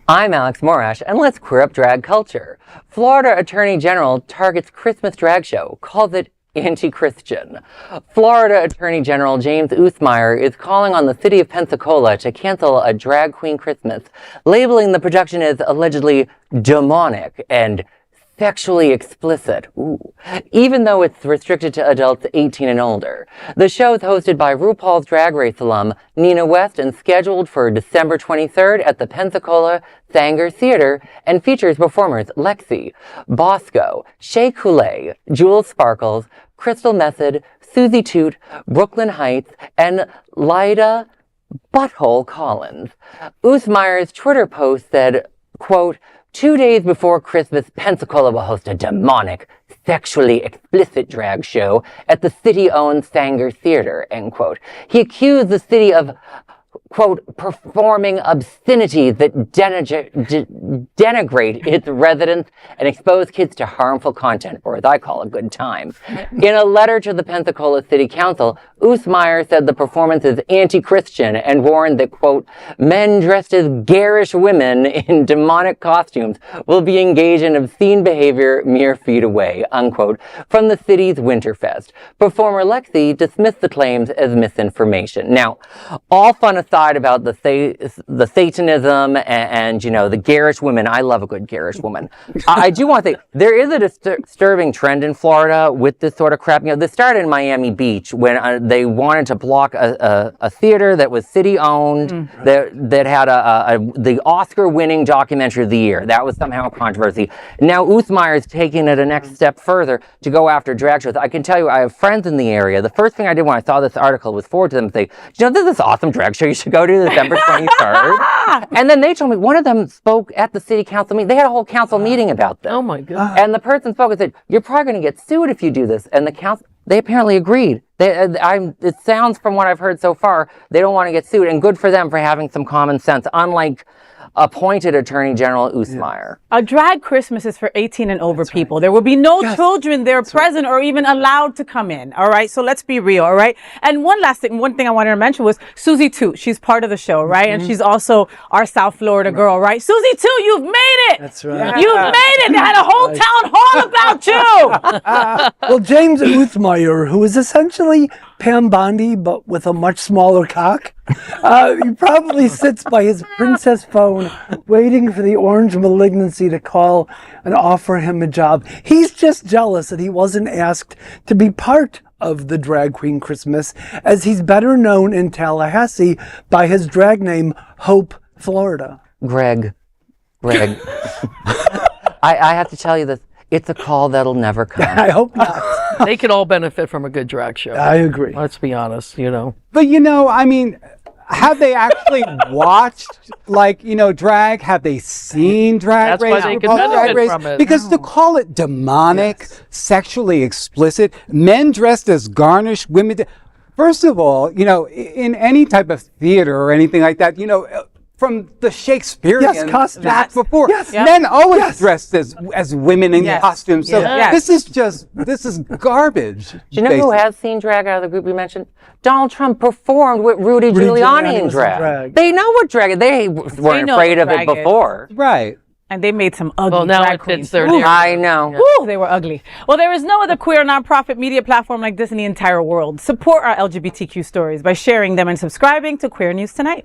I'm Alex Morash, and let's queer up drag culture. Florida Attorney General targets Christmas drag show, calls it anti-Christian. Florida Attorney General James Oosmeyer is calling on the city of Pensacola to cancel a drag queen Christmas, labeling the production as allegedly demonic and sexually explicit, even though it's restricted to adults 18 and older. The show is hosted by RuPaul's Drag Race alum Nina West and scheduled for December 23rd at the Pensacola Saenger Theater and features performers Lexi, Bosco, Shea Coulee, Jules Sparkles, Crystal Method, Susie Toot, Brooklyn Heights, and Lyda Butthole Collins. Oosmeyer's Twitter post said, quote, 2 days before Christmas, Pensacola will host a demonic, sexually explicit drag show at the city-owned Saenger Theater, end quote. He accused the city of, quote, performing obscenities that denigrate its residents and expose kids to harmful content, or as I call a good time. In a letter to the Pensacola City Council, Oosmeyer said the performance is anti-Christian and warned that, quote, men dressed as garish women in demonic costumes will be engaged in obscene behavior mere feet away, unquote, from the city's Winterfest. Performer Lexi dismissed the claims as misinformation. Now, all fun aside about the Satanism and you know, the garish women. I love a good garish woman. I do want to say, there is a disturbing trend in Florida with this sort of crap. You know, this started in Miami Beach when they wanted to block a theater that was city-owned, that had the Oscar-winning documentary of the year. That was somehow a controversy. Now Oosmeyer is taking it a next step further to go after drag shows. I can tell you, I have friends in the area. The first thing I did when I saw this article was forward to them and say, you know, there's this awesome drag show you should go to December 23rd. And then they told me, one of them spoke at the city council meeting. They had a whole council meeting about this. Oh my God. And the person spoke and said, you're probably going to get sued if you do this. And the council, they apparently agreed. It sounds from what I've heard so far, they don't want to get sued. And good for them for having some common sense, unlike appointed Attorney General Oosmeyer. A drag Christmas is for 18 and over people. Right. There will be no children there present or even allowed to come in. All right. So let's be real. All right. And one thing I wanted to mention was Susie Toot. She's part of the show, right? And she's also our South Florida girl, right? Susie Toot, you've made it. That's right. You've made it. They had a whole town hall about you. Well, James Oosmeyer, who is essentially Pam Bondi, but with a much smaller cock, he probably sits by his princess phone waiting for the orange malignancy to call and offer him a job. He's just jealous that he wasn't asked to be part of the Drag Queen Christmas, as he's better known in Tallahassee by his drag name, Hope Florida. Greg. I have to tell you this. It's a call that'll never come. I hope not. They could all benefit from a good drag show. I agree. Let's be honest, you know. But you know, I mean, have they actually watched, like, you know, drag? Have they seen Drag Race? That's why they can benefit from it. Because to call it demonic, sexually explicit, men dressed as garnished women. First of all, you know, in any type of theater or anything like that, you know, from the Shakespearean back before, men always dressed as women in costumes. So this is garbage. Do you know who has seen drag out of the group we mentioned? Donald Trump performed with Rudy Giuliani in drag. They know what drag is. They weren't afraid of it before. Right. And they made some ugly now drag it queens. fits their narrative. I know. Woo, they were ugly. Well, there is no other queer nonprofit media platform like this in the entire world. Support our LGBTQ stories by sharing them and subscribing to Queer News Tonight.